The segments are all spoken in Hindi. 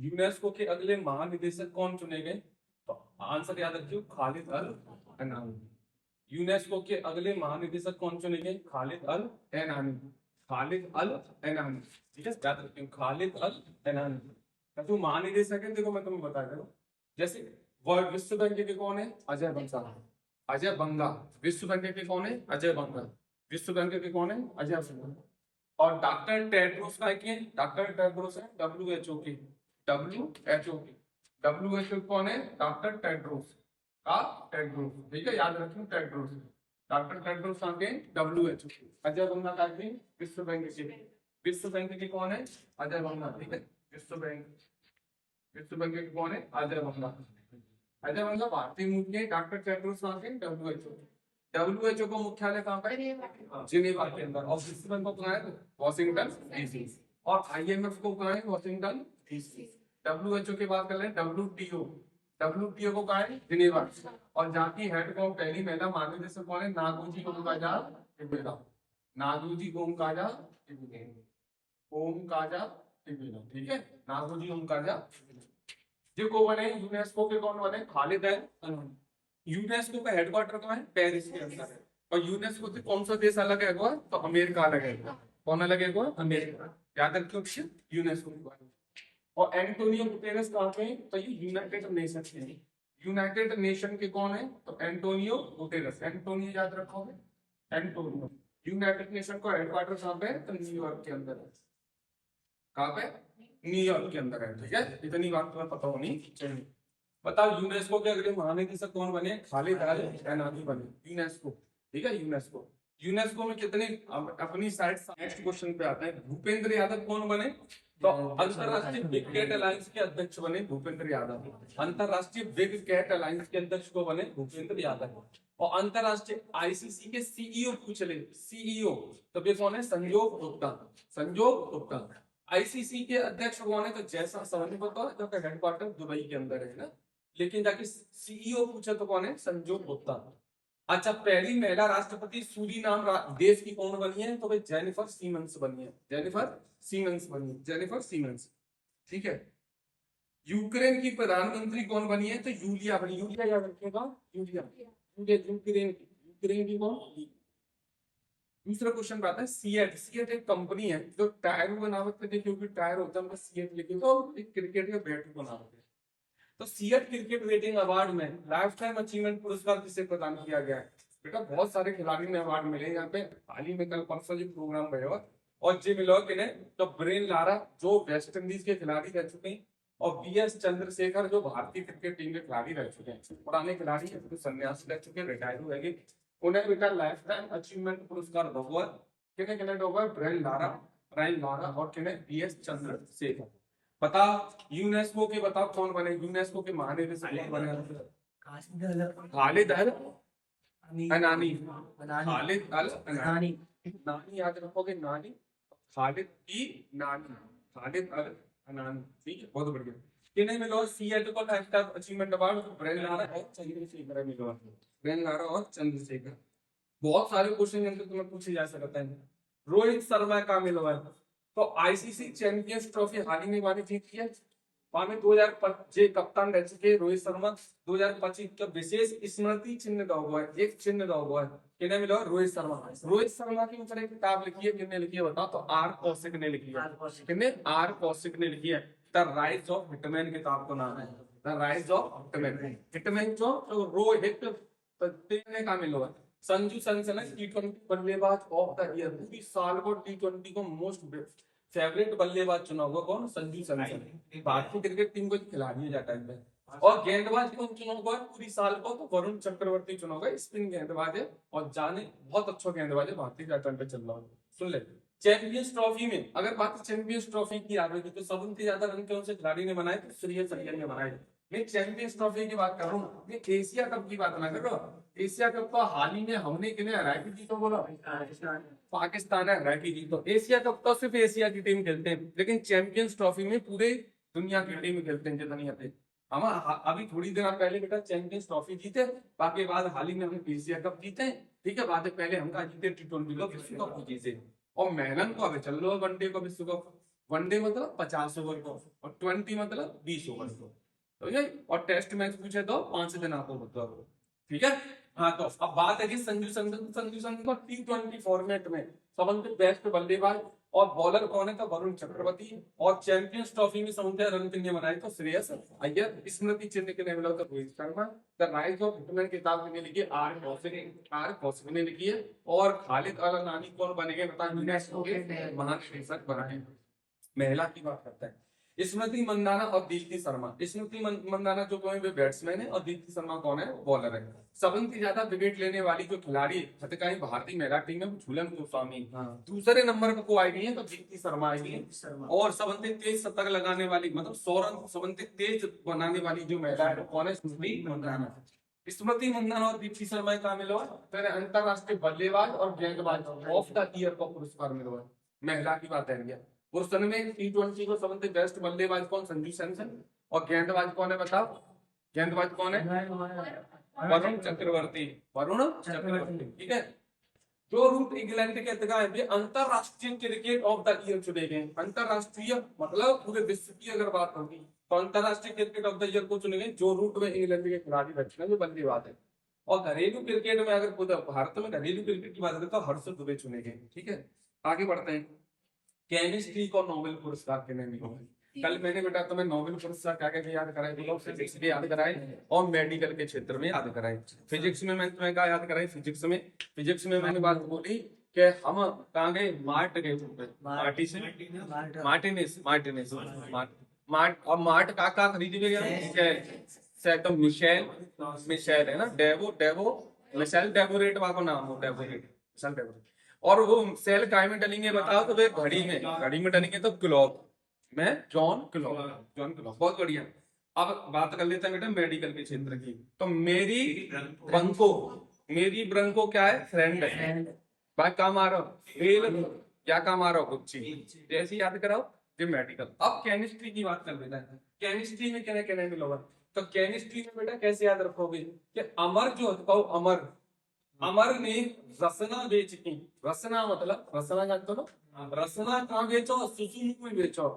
यूनेस्को के अगले महानिदेशक कौन चुने गए? तो आंसर याद रखियो, खालिद अल एनानी। यूनेस्को के अगले महानिदेशक कौन चुने गए? खालिद अल एनानी। खालिद अल एनानी, ठीक है, याद रखियो, खालिद अल एनानी। जो महानिदेशक है, देखो मैं तुम्हें बता रहा हूँ, जैसे वर्ल्ड विश्व बैंक के कौन है? अजय बंगा। अजय बंगा। विश्व बैंक के कौन है? अजय बंगा। विश्व बैंक के कौन है? अजय बंगा। और डॉक्टर टेड्रोस का है? डॉक्टर टेड्रोस है WHO की। WHO की। WHO कौन है? डॉक्टर टेड्रोस का। टेड्रोस, ठीक है, याद रखियो, टेड्रोस। डॉक्टर टेड्रोस का के WHO की। अजय बंगा का के विश्व बैंक के। विश्व बैंक के कौन है? अजय बंगा, ठीक है, विश्व बैंक। विश्व बैंक के कौन है? अजय बंगा। अजय बंगा भारतीय मूल के। डॉक्टर टेड्रोस का के WHO। WHO का मुख्यालय कहाँ पर है? जिनेवा के अंदर। और विश्व बैंक को कहाँ है? Washington DC। और IMF को कहाँ है? Washington DC। WHO की बात कर रहे हैं, WTO को कहाँ है? जिनेवा। और जहाँ की हेड को पहली महिला महानिदेशक कौन है? नागोजी ओमकाजा टिबेला। नागोजी ओमकाजा टिबेला, ठीक है, नागोजी ओमकाजा। जो को बने यूनेस्को के कौन बने? खालिद है। यूनेस्को का हेडक्वार्टर कहाँ है? पेरिस के अंदर है। और यूनेस्को से कौन सा देश अलग है? तो अमेरिका अलग है। कौन अलग है? अमेरिका। याद रखियो यूनेस्को के बारे में। और एंटोनियो गुटेरेस कहाँ पे? तो ये यूनाइटेड नेशन के। यूनाइटेड नेशन के कौन है? तो एंटोनियो गुटेरेस। एंटोनियो याद रखोगे, एंटोनियो। यूनाइटेड नेशन का हेडक्वार्टर कहाँ पे? तो न्यूयॉर्क के अंदर है। कहाँ पे? न्यूयॉर्क के अंदर है, ठीक है, इतनी बात तुम्हें पता होनी चाहिए। बताओ यूनेस्को के अगले महानिदेशक कौन बने? खालिद अल एनानी बने, यूनेस्को, ठीक है, यूनेस्को। यूनेस्को में कितने अपनी साइड नेक्स्ट क्वेश्चन पे आते हैं। भूपेंद्र यादव कौन बने? तो अंतरराष्ट्रीय बिग कैट अलायंस के अध्यक्ष बने भूपेंद्र यादव। अंतरराष्ट्रीय बिग कैट अलायंस के अध्यक्ष को बने भूपेंद्र यादव। और अंतरराष्ट्रीय ICC के CEO पूछ ले, CEO, तो ये कौन है? संजोग गुप्ता। संजोग गुप्ता। ICC के अध्यक्ष कौन है? तो जैसा समझ पता है, तो हेडक्वार्टर दुबई के अंदर है ना, लेकिन जाके CEO पूछे तो कौन है? संजोग गुप्ता। अच्छा, पहली महिला राष्ट्रपति सूरीनाम देश की कौन बनी है? तो भाई जेनिफर सीमंस बनी है। जेनिफर सीमंस बनी है, जेनिफर सीमंस, ठीक है। यूक्रेन की प्रधानमंत्री कौन बनी है? तो यूलिया बनी। यूलिया याद रखिएगा, यूलिया। यूक्रेन की कौन? दूसरा क्वेश्चन आता है सीएट। सीएट एक कंपनी है जो टायर बनावट में, क्योंकि टायर होता है सीएट, लेकिन तो एक क्रिकेट का बैट बनावट है। तो सीएट क्रिकेट रेटिंग अवार्ड में लाइफ टाइम अचीवमेंट पुरस्कार किसे प्रदान किया गया है? बेटा बहुत सारे खिलाड़ी ने अवार्ड मिले यहाँ पे। हाल ही में कल परसों जो प्रोग्राम हुआ, और जिम लॉक ने तो ब्रेन लारा जो वेस्ट इंडीज के खिलाड़ी रह चुके हैं, और BS चंद्रशेखर जो भारतीय क्रिकेट टीम के खिलाड़ी रह चुके हैं, पुराने खिलाड़ी है, तो संन्यास ले चुके, रिटायर हो गए, उन्हें बेटा लाइफ टाइम अचीवमेंट पुरस्कार हुआ। किन्हें किन्हें होगा? ब्रेन लारा और किन्हें? BS चंद्रशेखर। बता यूनेस्को के, बताओ कौन बने यूनेस्को के महानिदेशक? कौन बने? खालिद अल अनानी। खालिद अल अनानी। नानी याद रखोगे, नानी, खालिद की नानी, खालिद अल अनानी, ठीक है, बहुत बढ़िया। किन्हें मिलो सीएट को life time achievement award? Brian Lara और चंद्रशेखर मिलो। ब्रेन लारा और चंद्रशेखर। बहुत सारे क्वेश्चन इनके तुम्हें पूछे जा सकते हैं। रोहित शर्मा का मिलो है। तो ICC चैंपियंस ट्रॉफी हाल ही में हमारी जीती है। में 2025 कप्तान रह चुके रोहित शर्मा। 2025 का विशेष स्मृति चिन्ह का हुआ है, एक चिन्ह का हुआ है, किन्हें मिला? रोहित शर्मा। रोहित शर्मा के ऊपर एक किताब लिखी है, किसने लिखी है बताओ? तो R कौशिक ने लिखी है। किसने? R कौशिक ने लिखी है। द राइज ऑफ हिटमैन किताब का नाम है, the rise of hitman. Hitman जो रोहित ने का मिला है। संजू सैमसन T20 बल्लेबाज ऑफ द ईयर, पूरी साल को T20 को मोस्ट फेवरेट बल्लेबाज चुना हुआ कौन? संजू सैमसन। भारतीय क्रिकेट टीम को खिलाड़ी है टाइम पे। और गेंदबाज कौन चुना हुआ है पूरी साल को? तो वरुण चक्रवर्ती चुना होगा, स्पिन गेंदबाज है, और जाने बहुत अच्छा गेंदबाज है, भारतीय टाइम पे चल रहा है। सुन ले, चैंपियंस ट्रॉफी में अगर बात चैंपियंस ट्रॉफी की आ रही है, तो सबसे ज्यादा रन कौन से खिलाड़ी ने बनाए? तो श्रेयस अय्यर ने बनाए। मैं चैंपियंस ट्रॉफी की बात कर रहा हूँ, मैं एशिया कप की बात ना कर रहा हूँ। एशिया कप तो हाल ही में हमने किन्हें हराया थी? तो बोलो पाकिस्तान है हराया थी। तो एशिया कप तो सिर्फ एशिया की टीम खेलते हैं, लेकिन चैंपियंस ट्रॉफी में पूरे दुनिया की टीम खेलते हैं जितनी आते। हम अभी थोड़ी देर पहले बेटा चैंपियंस ट्रॉफी जीते, बाकी बाद हाल ही में हम एशिया कप जीते, ठीक है। बाद पहले हम जीते T20 को, विश्व कप जीते। और मेहनत को अभी चल रहा है वनडे को विश्व कप। वनडे मतलब 50 ओवर को, और 20 मतलब 20 ओवर को, तो ये और टेस्ट मैच पूछे तो 5 दिन आपको मतलब, ठीक है। हाँ, तो अब बात है कि संजू सैमसन को T20 फॉर्मेट में सबसे बेस्ट बल्लेबाज और बॉलर कौन है, तो वरुण चक्रवर्ती, और चैंपियंस ट्रॉफी में सबसे रन कितने बनाए, तो श्रेयस अय्यर। स्मृति चिन्ह के लिए मिला तो Rohit Sharma. The rise of hitman किताब ने लिखी आर कौशिक ने लिखी है। और खालिद अल नानी कौन बनेंगे बता, यूनेस्को के महानिदेशक बने। महिला की बात करता है, स्मृति मंदाना और दीप्ति शर्मा। स्मृति मंदाना जो कौन है वे बैट्समैन है, और दीप्ति शर्मा कौन है, बॉलर है। सबसे ज्यादा विकेट लेने वाली जो खिलाड़ी खतकाई भारतीय महिला टीम में झूलन गोस्वामी। दूसरे नंबर पर को आएगी है तो दीप्ति शर्मा आएगी। और सबसे तेज शतक लगाने वाली मतलब 100 रन सबसे तेज बनाने वाली जो महिला है कौन है, स्मृति मंदाना। स्मृति मंदाना और दीप्ति शर्मा का मिलो फिर अंतरराष्ट्रीय बल्लेबाज और गेंदबाज ऑफ द ईयर का पुरस्कार मिलो है। महिला की बात है, पुरुष में T20 को सबसे बेस्ट बल्लेबाज कौन, संजू सैमसन। और गेंदबाज कौन है बताओ, गेंदबाज कौन है, वरुण चक्रवर्ती। वरुण चक्रवर्ती, ठीक है। जो रूट इंग्लैंड के तहत अंतरराष्ट्रीय क्रिकेट ऑफ द ईयर चुने गए। अंतरराष्ट्रीय मतलब पूरे विश्व की अगर बात होगी तो अंतरराष्ट्रीय क्रिकेट ऑफ द ईयर को चुने गए जो रूट में इंग्लैंड के खिलाड़ी बैठे जो बल्लेबाज है। और घरेलू क्रिकेट में अगर भारत में घरेलू क्रिकेट की बात करें तो हर्षद दुबे चुने गए, ठीक है। आगे बढ़ते हैं, केमिस्ट्री को नोबेल पुरस्कार किन्हें मिला है। कल मैंने बेटा तुम्हें नोबेल पुरस्कार क्या क्या याद कराए, बोलो, फिजिक्स में याद कराए और मेडिकल के क्षेत्र में याद कराए। फिजिक्स में मैंने तुम्हें क्या याद कराई, फिजिक्स में मैंने बात बोली कि हम कहाँ गए, मार्ट गए, मार्टी से मार्टिनेस और मार्ट का खरीद गया तो मिशेल है ना, डेवो मिशेल डेवोरेट वाको नाम हो, डेवोरेट। और वो सेल काय में डलेंगे बताओ, तो वे घड़ी में डलेंगे तो क्लॉक में जॉन क्लॉक, बहुत बढ़िया। अब बात कर लेते हैं बेटा मेडिकल के क्षेत्र की। तो मेरी ब्रंको क्या है, फ्रेंड है। भाई काम आ रहा हो क्या काम आ रहा हो कुछ चीज जैसे याद कराओ ये मेडिकल। अब केमिस्ट्री की बात कर लेते हैं, केमिस्ट्री में क्या कहने मिला। तो केमिस्ट्री में बेटा कैसे याद रखोगे कि अमर जो अमर ने रसना बेच की, रसना मतलब रसना जानते हो ना, रसना कहाँ बेचो, सुसुमु में बेचो।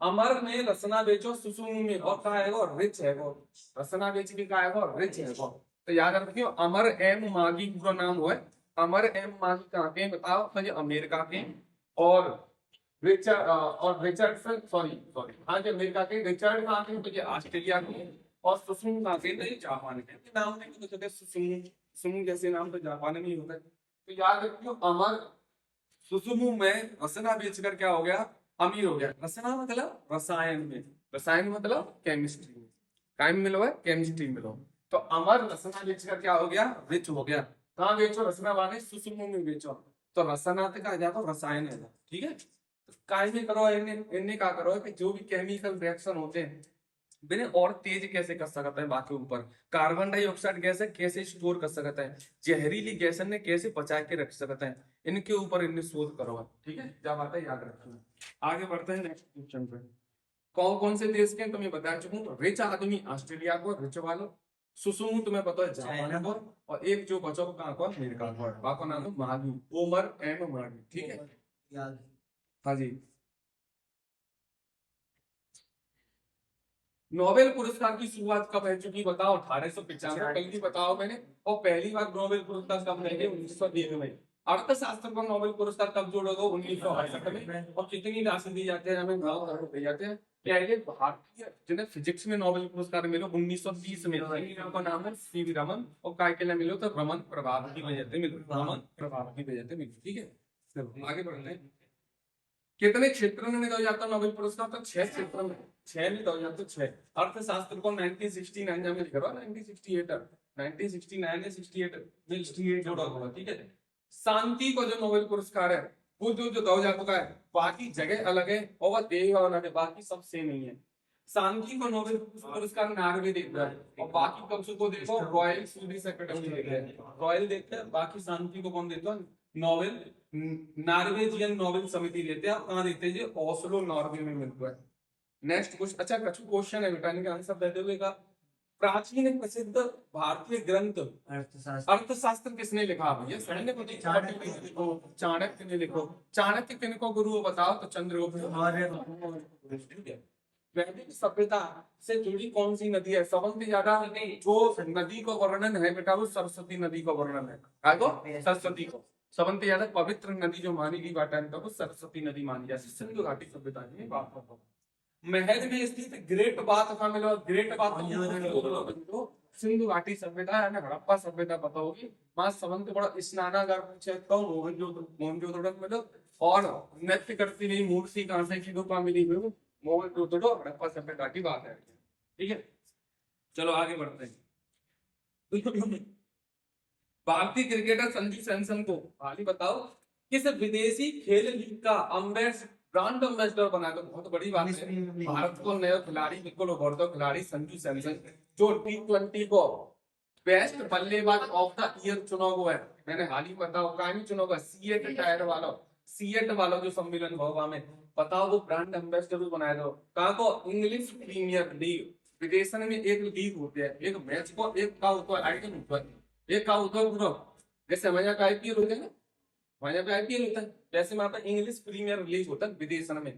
अमर ने रसना बेचो सुसुमु में, और कहा है वो रिच है, वो रसना बेच के कहा है वो रिच है वो। तो याद रखियो अमर एम मागी पूरा नाम हुआ है। अमर एम मागी कहाँ के बताओ, तो ये अमेरिका के। और रिचर्डसन सॉरी हाँ जी अमेरिका के। रिचर्ड कहाँ के, तो ये ऑस्ट्रेलिया के। और सुसुमु कहाँ के, तो ये जापान के। नाम नहीं तो सुसुमु जैसे नाम तो जापान में ही होता है। तो याद रखियो अमर सुसुमु में रसना बेचकर क्या हो गया, अमीर हो गया। रसना मतलब रसायन में, रसायन मतलब केमिस्ट्री में, टाइम मिलो है केमिस्ट्री मिलो। तो अमर रसना बेचकर क्या हो गया, रिच हो गया। कहाँ बेचो, रसना वाले सुसुमु में बेचो। तो रसना कहा जाता है रसायन है, ठीक है। काय में करो इन्हें क्या करो कि जो भी केमिकल रिएक्शन होते हैं बिना और तेज कैसे कर सकता है बाकी ऊपर। कार्बन डाइऑक्साइड गैस है कैसे स्टोर कर सकता है, जहरीली गैस ने कैसे बचा के रख सकता है, इनके ऊपर इन्हें शोध करो, ठीक है। क्या बात है याद रखना। आगे बढ़ते हैं नेक्स्ट क्वेश्चन पे। कौन कौन से देश के तुम्हें बता चुका हूँ। रिच आदमी ऑस्ट्रेलिया को, रिच वालो। सुसुमु तुम्हें पता है जापान को। और एक जो बचो कहाँ को, अमेरिका को। बाको नाम है मागी, ओमर एम मागी, ठीक है। हाँ जी। नोबेल पुरस्कार की शुरुआत कब है चुकी बताओ, 1895 पहली बताओ मैंने। और पहली बार नोबेल पुरस्कार कब मिले, 1901 में। अर्थशास्त्र को नोबेल पुरस्कार कब जोड़ोगे, 1968 में। और कितनी राशि दी जाती है, हमें 9 करोड़ दी जाते हैं। पहले भारतीय जिन्हें फिजिक्स में नोबेल पुरस्कार मिलो 1930 में, का नाम है सीवी रमन। और काय के लिए मिलो तो रमन प्रभाव की वजह से मिलो, रमन प्रभाव की वजह से मिलो, ठीक है। चलो आगे बढ़ते हैं। कितने क्षेत्रों में दिया जाता है नोबेल पुरस्कार, तो 6 क्षेत्रों में, 6 में दिया जाता है 6। अर्थशास्त्र को 1969 में लिखा 1968 1969 68 जोड़ा हुआ, ठीक है। शांति को जो नोबेल पुरस्कार है वो जो दिया जा चुका है, बाकी जगह अलग है और वह देश अलग है, बाकी सब सेम ही है। शांति को नोबेल पुरस्कार नॉर्वे देता है, और बाकी कब्जों को देखो रॉयल स्वीडिश एकेडमी देता है, रॉयल देता है। बाकी शांति को कौन देता है, नोबेल नॉर्वेजियन नोबेल समिति देते हैं। कहाँ देते हैं, ओस्लो नॉर्वे में मिलता है। नेक्स्ट क्वेश्चन, अच्छा कुछ क्वेश्चन है बेटा, इनका आंसर दे दोगे का। प्राचीन प्रसिद्ध भारतीय ग्रंथ अर्थशास्त्र अर्थशास्त्र किसने लिखा भैया? सैन्य को लिखो, चाणक्य ने लिखो। चाणक्य किनको गुरु बताओ? तो चंद्रगुप्त मौर्य। वैदिक सभ्यता से जुड़ी कौन सी नदी है? सबसे ज्यादा जो नदी को वर्णन है बेटा वो सरस्वती नदी का वर्णन है। सरस्वती को सबसे ज्यादा पवित्र नदी जो मानी गई बाटा है वो सरस्वती नदी मानी जाती है। सिंधु घाटी सभ्यता की बात करता हूँ। महल में स्थित ग्रेट बाथ का मिला, ग्रेट बाथ सिंधु घाटी सभ्यता है ना, हड़प्पा सभ्यता पता होगी। वहां सबसे बड़ा स्नानागार पूछे तो मोहनजोदड़ो मिलो, और नृत्य करती हुई मूर्ति कहां से की रूपा मिली हुई? मोहनजोदड़ो हड़प्पा सभ्यता की बात है। ठीक है, चलो आगे बढ़ते हैं। भारतीय क्रिकेटर संजू सैमसन को हाल ही बताओ किस विदेशी खेल लीग का ब्रांड एम्बेसडर बना? तो बहुत बड़ी बात है, भारत को नया खिलाड़ी, बिल्कुल उभरता खिलाड़ी संजू सैमसन, जो T20 को बेस्ट बल्लेबाज ऑफ द ईयर चुना हुआ है। मैंने हाल ही बताओ कहा चुना हुआ, सीएट वाला जो सम्मेलन होगा में बताओ वो ब्रांड एम्बेसडर बनाया दो। कहा को इंग्लिश प्रीमियर लीग, विदेश में एक लीग होती है, एक मैच को एक का होता है आइटम होता है, एक का होता है पूरा, जैसे हमारे यहाँ का आईपीएल होता है ना, हमारे यहाँ पे आईपीएल होता है, वैसे वहां पे इंग्लिश प्रीमियर लीग होता है विदेश में।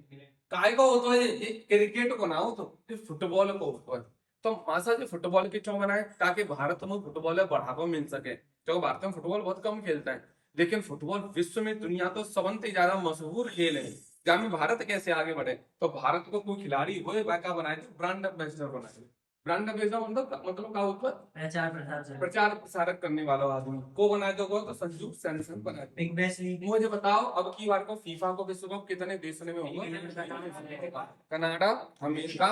काय का होता है? ये क्रिकेट को ना हो तो फुटबॉल को होता है। तो मासा जो फुटबॉल के क्यों बनाए? ताकि भारत में फुटबॉल बढ़ावा मिल सके, क्योंकि भारत में फुटबॉल बहुत कम खेलता है, लेकिन फुटबॉल विश्व में दुनिया तो सबसे ज्यादा मशहूर खेल है। जहाँ में भारत कैसे आगे बढ़े, तो भारत को कोई खिलाड़ी हो क्या बनाए थे? ब्रांड एम्बेसडर बनाए। ब्रांड एम्बेसडर मतलब क्या होता है? प्रचार प्रसारक करने वाला आदमी को बनाए तो संजू सैमसन बनाए। मुझे बताओ अब की बार को फीफा को विश्व कप कितने देश में होगा? कनाडा, अमेरिका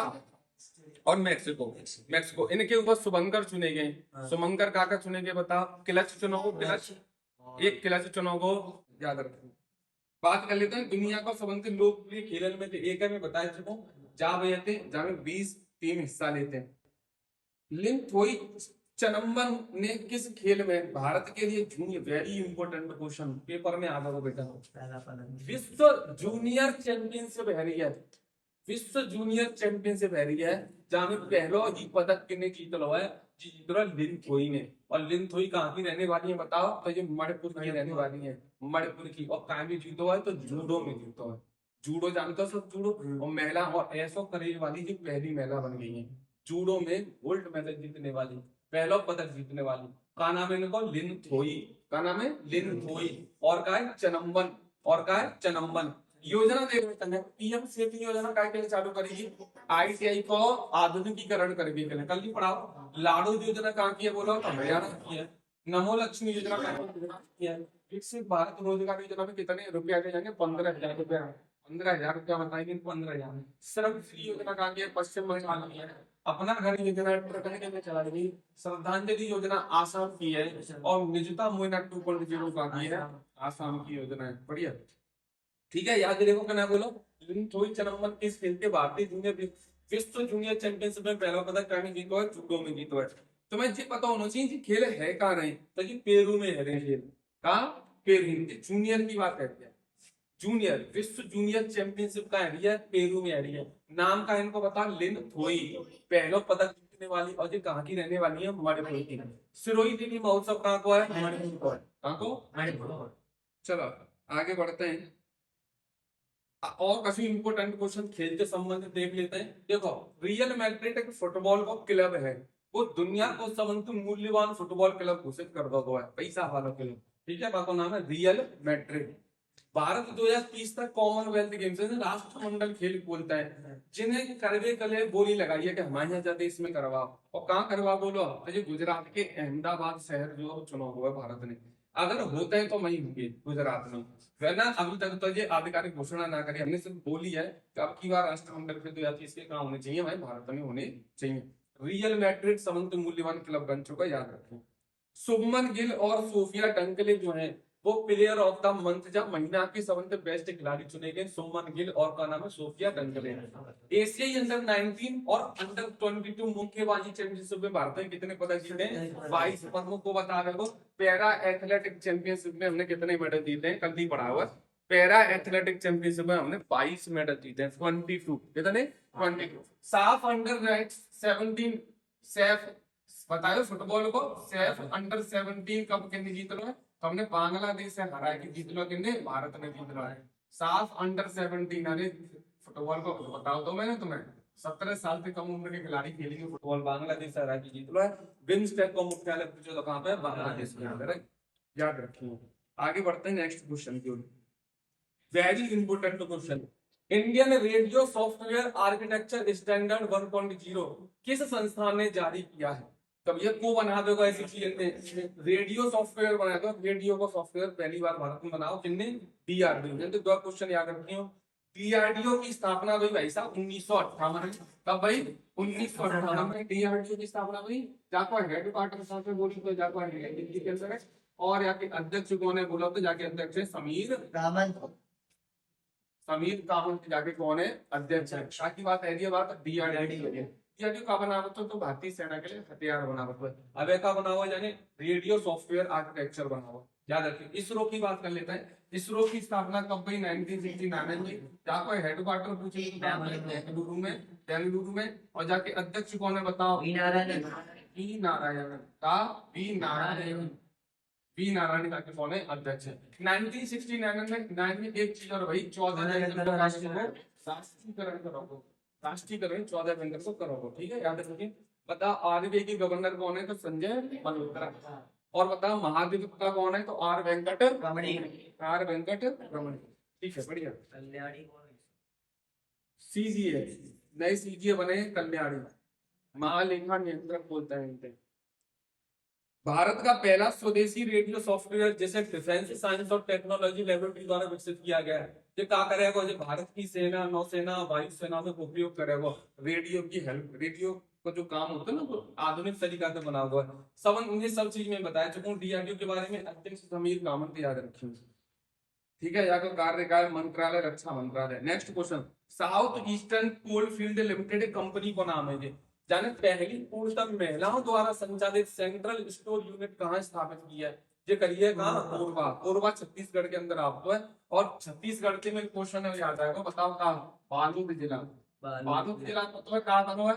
और मैक्सिको इनके ऊपर शुभंकर चुने गए। शुभंकर काका चुने गए बताओ? क्लच चुनो, क्लच एक क्लच चुनो को याद रखो। बात कर लेते हैं दुनिया का सबसे लोकप्रिय खेल में से एक है, मैं बता चुका हूँ, जहाँ 20 टीम हिस्सा लेते हैं। लिंथोई चनम्बन ने किस खेल में भारत के लिए junior, very important question paper में आता हो बेटा, विश्व जूनियर चैंपियनशिप है रही है, विश्व जूनियर चैंपियनशिप है रही है, जहाँ में पहला ही पदक किन्ने जीत लो है? जीता लिंथोई ने। और लिंथोई कहाँ की रहने वाली है बताओ? तो ये मणिपुर की रहने वाली है, मणिपुर की। और कहाँ भी जीतो है? तो जूडो में जीतो है। जूडो जानते हो सब? जूडो और महिला और ऐसो करेज वाली जो पहली महिला बन गई है जूडो में गोल्ड मेडल जीतने वाली, पहला पदक जीतने वाली। का नाम है इनको? लिंथोई। का नाम है? लिंथोई। और का है? चनम्बन। और का है? चनम्बन। योजना देख रहे हैं पीएम सेतु योजना काय के लिए चालू करेगी? आईटीआई को आधुनिकीकरण करेगी। कल ही पढ़ाओ। लाडो योजना कहाँ की है बोलो? तो हरियाणा की है। नमो लक्ष्मी योजना कहाँ की है? विकसित भारत रोजगार योजना में कितने रुपया दिए जाएंगे? 15,000 रुपया। 15,000 रुपया बताएंगे। 15,000। श्रम श्री योजना कहाँ की है? पश्चिम बंगाल की है। अपना घर योजना चलाएगी। श्रद्धांजलि योजना आसाम की है। और निजुता मुइना 2.0 का की है, आसाम की योजना है। बढ़िया, ठीक है, याद देखो क्या बोलो। लिंथोई चनम्बन किस खेल के भारतीय जूनियर विश्व जूनियर चैंपियनशिप में पहला पदक कहाँ जीतो है? जूडो में जीतो है। तो मैं ये पता होना चाहिए खेल है कहाँ रहे, तो ये पेरू में है खेल। कहाँ? पेरू। जूनियर की बात करते हैं, जूनियर विश्व जूनियर चैंपियनशिप का है पेरू में है। नाम का इनको बता, लिंथोई, पहला पदक जीतने वाली, और ये कहाँ की रहने वाली है? मणिपुर की। सिरोही देवी महोत्सव कहाँ को है? मणिपुर को है। कहाँ को? मणिपुर। चलो आगे बढ़ते हैं और काफी इंपोर्टेंट क्वेश्चन खेल के संबंधित देख लेते हैं। देखो, रियल मैड्रिड एक फुटबॉल का क्लब है, वो दुनिया को सबसे मूल्यवान फुटबॉल क्लब घोषित कर दो है, पैसा वाला क्लब। ठीक है, बात नाम है रियल मैड्रिड। भारत 2030 तक कॉमनवेल्थ गेम्स राष्ट्रमंडल खेल बोलता है, जिन्हें करवे कले बोली लगाई है कि हमारे यहाँ देश में करवाओ। और कहाँ करवा बोलो? गुजरात के अहमदाबाद शहर जो चुना हुआ है भारत ने, अगर होते हैं तो वही होंगे गुजरात में, वरना अभी तक तो ये आधिकारिक घोषणा ना करी, हमने सिर्फ बोली है कि अब की बार राष्ट्रमंडल खेल 2030 के कहाँ होने चाहिए? भाई भारत में होने चाहिए। रियल मैड्रिड सबसे मूल्यवान क्लब बन चुका है, याद रखें। शुभमन गिल और सोफिया डंकले जो है वो प्लेयर ऑफ द मंथ जब महीना के सबसे बेस्ट खिलाड़ी चुने गए, शुभमन गिल और का नाम है सोफिया डंकले। एशियाई अंडर 19 और अंडर 22 मुक्केबाजी चैंपियनशिप में भारत ने कितने पदक जीते हैं? 22। प्रमुख को बता रहे हो, पैरा एथलेटिक चैंपियनशिप में हमने कितने मेडल जीते हैं? कल ही पढ़ा हुआ। पैरा एथलेटिक चैंपियनशिप में हमने 22 मेडल जीते हैं। 22 कितने? 22। साफ अंडर 17 सेफ बतायो फुटबॉल को सेफ अंडर 17 कप किन्ने जीत लो है तो हमने बांग्लादेश से हरा के जीत लो किन्ने भारत ने जीत लो है साफ अंडर 17 अरे फुटबॉल को बताओ तो मैंने तुम्हें 17 साल से कम उम्र के खिलाड़ी खेलेंगे फुटबॉल बांग्लादेश से हरा के जीत लो है बिम्स्टेक को मुख्यालय पूछो तो कहां पे बांग्लादेश में है याद रखिए आगे बढ़ते हैं नेक्स्ट क्वेश्चन की ओर very important question Indian radio software architecture standard 1.0 किस संस्थान ने जारी किया है तब ये को बना देगा ऐसी चीज रेडियो सॉफ्टवेयर बना दो रेडियो को सॉफ्टवेयर पहली बार भारत में बनाओ किसने डीआरडीओ तो दो क्वेश्चन याद रखिए डीआरडीओ की स्थापना हुई भाई साहब 1958 में कब भाई 1958 में डीआरडीओ की स्थापना हुई जाको हेडक्वार्टर साथ में बोली तो जाको दिल्ली के अंदर है और यहाँ के अध्यक्ष कौन है बोला तो जाके अध्यक्ष है समीर कामत जाके कौन है अध्यक्ष है बाकी बात है बात डीआरडीओ डीआरडीओ का बनावट तो भारतीय सेना के लिए हथियार बनावट है अब का बना हुआ यानी रेडियो सॉफ्टवेयर आर्किटेक्चर बना हुआ याद रखिए इसरो की बात कर लेते हैं इसरो की स्थापना कब हुई 1969 में जाको हेडक्वार्टर पूछे बेंगलुरु में और जाके अध्यक्ष कौन है बताओ वी नारायण जाके कौन है अध्यक्ष है 1969 में एक चीज और भाई 14 राष्ट्रीयकरण करोगे राष्ट्रीयकरण 14 जनवरी को करोगे ठीक है याद रखिए बता आरबीआई के गवर्नर कौन है तो संजय मल्होत्रा और बता महाधिवक्ता कौन है तो आर वेंकट रमणी ठीक है बढ़िया सीजीए नए सीजीए बने कल्याणी महालेखा नियंत्रक बोलते हैं इनसे भारत का पहला स्वदेशी रेडियो सॉफ्टवेयर जिसे डिफेंस साइंस और टेक्नोलॉजी लेबोरेटरी द्वारा विकसित किया गया है ये क्या करेगा जो भारत की सेना नौसेना वायुसेना में उपयोग करेगा रेडियो की हेल्प रेडियो को जो काम होता है ना वो आधुनिक तरीका से बना हुआ है सब चीज में बताया चुका हूँ डीआरडीओ के बारे में अध्यक्ष समीर कामत याद रखिए ठीक है यहाँ कार्यकाल मंत्रालय रक्षा मंत्रालय next question South Eastern Coal Field Limited company को नाम है जाने पहली पूर्णतः महिलाओं द्वारा संचालित सेंट्रल स्टोर यूनिट कहाँ स्थापित किया है ये करिए कहाँ कोरबा छत्तीसगढ़ के अंदर आपको है और छत्तीसगढ़ के में क्वेश्चन है याद आएगा बताओ कहाँ बालोद जिला मतलब कहाँ बनो है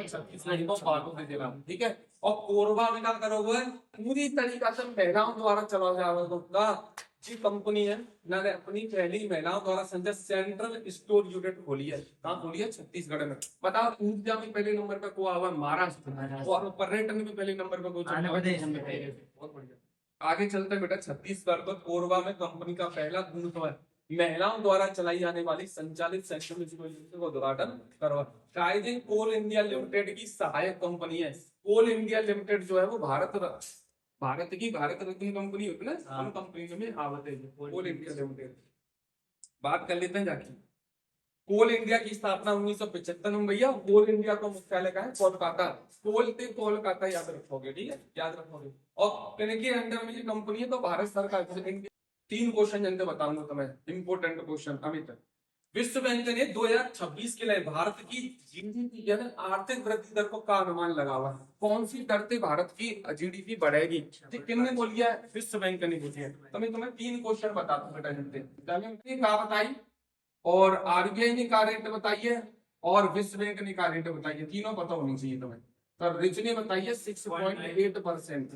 छत्तीसगढ़ को बालोद जिला ठीक है और कोरबा में क्या करोगे पूरी तरीका से महिलाओं द्वारा चला जाएगा जी कंपनी है ना अपनी पहली महिलाओं द्वारा संचालित सेंट्रल स्टोर यूनिट खोली है कहाँ खोली है छत्तीसगढ़ में बताओ ऊर्जा में पहले नंबर पे को आवा महाराष्ट्र और पर्यटन में पहले नंबर पे बहुत बढ़िया आगे चलते बेटा छत्तीसगढ़ को कोरबा में कंपनी का पहला गुणत्व है महिलाओं द्वारा चलाई जाने वाली संचालित सेंट्रल स्टोर यूनिट का उद्घाटन करवा राइजिंग कोल इंडिया लिमिटेड की सहायक कंपनी है कोल इंडिया लिमिटेड जो है वो भारत रत्न कंपनी होती है ना उन कंपनी में आवत है कोल इंडिया लिमिटेड बात कर लेते हैं जाके कोल इंडिया की स्थापना 1975 में भैया कोल इंडिया का मुख्यालय कहाँ है कोलकाता कोलकाता याद रखोगे ठीक है याद रखोगे और इनके अंडर में ये कंपनी है तो भारत सरकार 3 क्वेश्चन जनते बताऊंगा तुम्हें इंपोर्टेंट क्वेश्चन अमित विश्व बैंक ने 2026 के लिए भारत की जीडीपी यानी आर्थिक वृद्धि दर को का अनुमान लगा हुआ कौन सी दर से भारत की जीडीपी बढ़ेगी किसने बोली है विश्व बैंक ने बोली है तो मैं तुम्हें 3 क्वेश्चन बताता हूँ बेटा जनते क्या बताई और आरबीआई ने क्या रेट बताई है और विश्व बैंक ने क्या रेट बताई है तीनों पता होनी चाहिए तुम्हें तो रिच ने बताई है 6.8%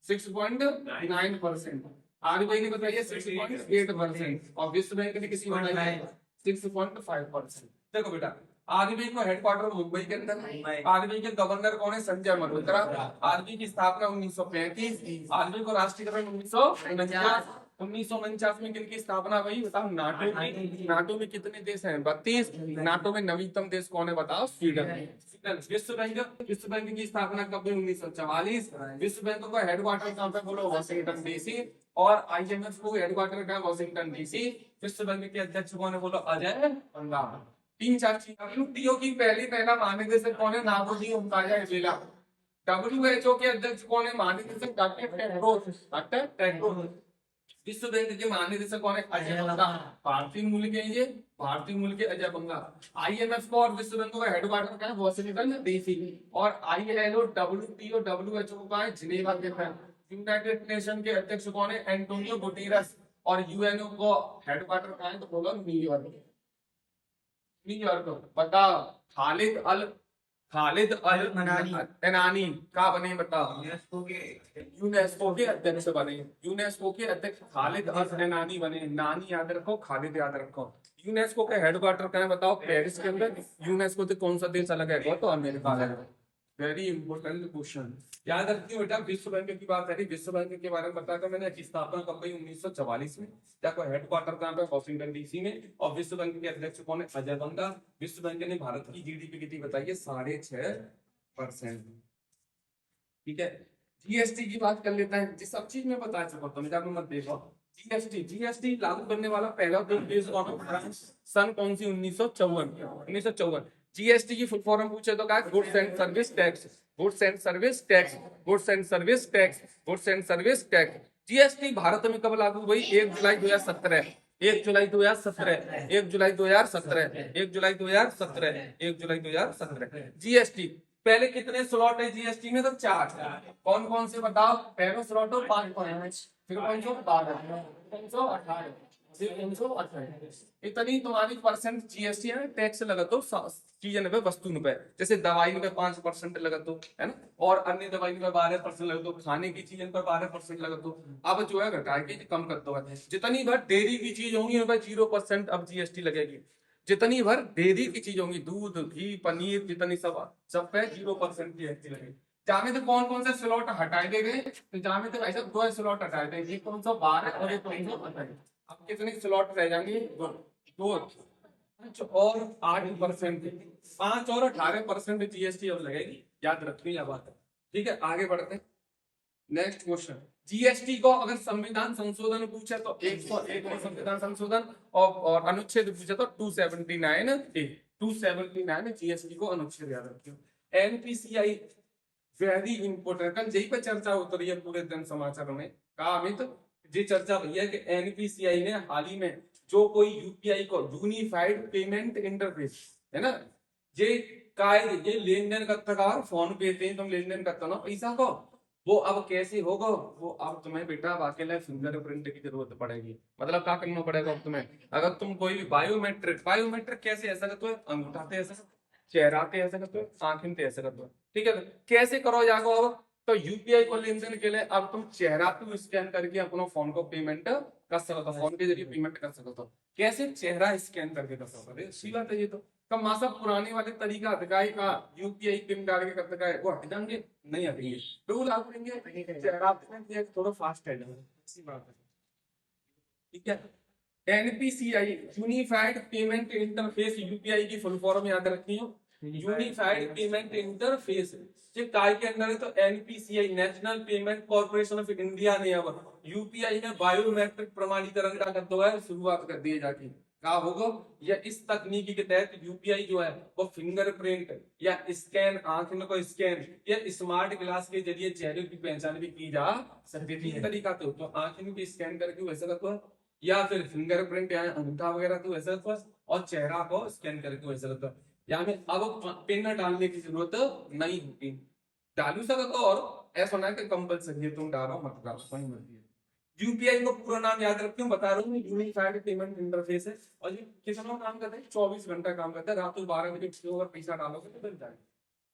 6.9% आरबीआई ने बताई है 6.8% और विश्व बैंक ने किसी बताई है 6.5%। देखो बेटा आरबीआई का हेडक्वार्टर मुंबई के अंदर आरबीआई के गवर्नर कौन है संजय मल्होत्रा आरबीआई की स्थापना 1935 आरबीआई को राष्ट्रीयकरण 1949 में किनकी स्थापना हुई बताओ नाटो में कितने देश हैं 32 नाटो में नवीनतम देश कौन है बताओ स्वीडन विश्व बैंक की स्थापना कब हुई 1944 विश्व बैंक का हेडक्वार्टर कहाँ पे बोलो वाशिंगटन डीसी और आईएमएफ को हेडक्वार्टर कहाँ वाशिंगटन डीसी विश्व बैंक के अध्यक्ष कौन है बोलो अजय बंगा 3-4 चीज डब्ल्यूटीओ की पहली महिला महानिदेशक कौन है नागोजी उमताया डब्ल्यूएचओ के अध्यक्ष कौन है महानिदेशक डॉक्टर टेड्रोस विश्व बैंक के महानिदेशक कौन है अजय बंगा भारतीय मूल के अजय बंगा आईएमएफ को और विश्व बैंक का हेडक्वार्टर कहाँ है वॉशिंगटन डीसी और आईएलओ डब्ल्यूटीओ डब्ल्यूएचओ का है जिनेवा के यूनाइटेड नेशन के अध्यक्ष कौन है एंटोनियो गुटेरेस और यूएनओ को हेडक्वार्टर कहाँ है तो बोलो न्यूयॉर्क बता खालिद अल खालिद अल एनानी का बने बताओ। यूनेस्को के अध्यक्ष बने। यूनेस्को के अध्यक्ष खालिद अल एनानी बने। नानी याद रखो, खालिद याद रखो। यूनेस्को का हेडक्वार्टर कहाँ है बताओ? पेरिस के अंदर। यूनेस्को से कौन सा देश अलग है? तो अमेरिका है। वेरी इंपॉर्टेंट क्वेश्चन, याद रखिए बेटा। विश्व बैंक की बात है, विश्व बैंक के बारे में बताया था मैंने। इसकी स्थापना कब हुई? 1944 में। क्या हेडक्वार्टर कहाँ पे? वॉशिंगटन डीसी में। और विश्व बैंक के अध्यक्ष कौन है? अजय बंगा। विश्व बैंक ने भारत की जीडीपी कितनी बताइए? 6.5%। ठीक है, जीएसटी की बात कर लेते हैं। जिस सब चीज में बता चुका हूं, मैं मत देखो। जीएसटी लागू करने वाला पहला देश कौन है? फ्रांस। सन कौन सी? 1954। जीएसटी की फुल फॉर्म पूछे तो क्या? Goods and service tax. Goods and service tax. Goods and service tax. Goods and service tax. GST Bharat में कब लागू हुई? 1 जुलाई 2017। 1 जुलाई 2017। 1 जुलाई 2017। 1 जुलाई 2017। 1 जुलाई 2017। जीएसटी पहले कितने स्लॉट है जीएसटी में? तो 4। कौन कौन से बताओ? पहला स्लॉट हो 5, फिर 512, 518, फिर 328। इतनी तुम्हारी परसेंट जीएसटी है, टैक्स लगा दो चीजन पे, वस्तु पे। जैसे दवाई पे 5% लगा दो, है ना। और अन्य दवाई पे 12% लगा दो। खाने की चीजन पर 12% लगा दो। अब जो है घटा के कम कर दो। जितनी भर डेयरी की चीज होंगी उन पर 0% अब जीएसटी लगेगी। जितनी भर डेयरी की चीज होंगी, दूध, घी, पनीर, जितनी सब पे 0% जीएसटी लगेगी। जामे तो कौन कौन से स्लॉट हटाए गए? तो जामे तो ऐसा 2 स्लॉट हटाए थे, एक 312 और एक 328। अब कितने स्लॉट रह जाएंगे? 2 और 8%। 5 और 18% जीएसटी अब लगेगी। याद रखिए यह बात है। ठीक है, आगे बढ़ते हैं। नेक्स्ट क्वेश्चन, जीएसटी को अगर संविधान संशोधन पूछे तो 101 में संविधान संशोधन, और अनुच्छेद पूछे तो 279 जीएसटी को अनुच्छेद याद रखियो। एनपीसीआई वेरी इंपोर्टेंट, कल यही पे चर्चा होती रही है पूरे जन समाचार में। कहा अमित जी चर्चा भैया कि एनपीसीआई ने हाल ही में जो कोई यूपीआई को यूनिफाइड पेमेंट इंटरफेस है ना, ये लेन देन करता का फोन पे से तुम लेन देन करते हो ना पैसा को, वो अब कैसे होगा? वो अब तुम्हें बेटा अकेला फिंगरप्रिंट की जरूरत पड़ेगी। मतलब क्या करना पड़ेगा अब तुम्हें? अगर तुम कोई भी बायोमेट्रिक कैसे ऐसा करते हो? अंगूठा से ऐसा, चेहरा पे ऐसा करते हो, आंखें पे ऐसा करते हो। ठीक है, कैसे करो जागो? अब तो यूपीआई को लेन देन के लिए अब तुम चेहरा पे स्कैन करके अपना फोन को पेमेंट कर सकते हो, फोन के जरिए पेमेंट कर सकते हो। कैसे? चेहरा स्कैन करके कर सकते हो। सी बात है ये तो। कब मासा पुराने वाले तरीका हटकाए का, यूपीआई पिन डाल के करते का वो हट जाएंगे? नहीं हटेंगे। रूल आप देंगे चेहरा पे थोड़ा फास्ट है, इसी बात है। ठीक है, NPCI unified payment interface, UPI की फुल फॉर्म याद रखनी हो। यूनिफाइड पेमेंट इंटरफेस ये काय के अंदर है? तो NPCI national payment corporation of India ने अब यूपीआई में बायोमेट्रिक प्रमाणीकरण का करते हुए शुरुआत कर दी जाती। क्या होगा? या इस तकनीकी के तहत यूपीआई जो है वो फिंगरप्रिंट या स्कैन, आंखों को स्कैन या स्मार्ट ग्लास के जरिए चेहरे की पहचान भी की जा सकती है। तरीका तो आंखों की स्कैन करके वैसा करते हैं, या फिर फिंगरप्रिंट या अंगूठा वगैरह तो वैसा करते हैं, और चेहरा को स्कैन करके वैसा करते हैं। यहाँ में अब पिन डालने की जरूरत नहीं होगी। डालू सकते, और ऐसा होना है कि कंपलसरी है, तुम डालो मत डालो, कोई मर्जी है। यूपीआई को पूरा नाम याद रखते हो, बता रहा हूँ, यूनिफाइड पेमेंट इंटरफेस है। और ये कितना काम करता है? 24 घंटा काम करता है। रात को 12 बजे अगर पैसा डालोगे तो मिल जाएगा।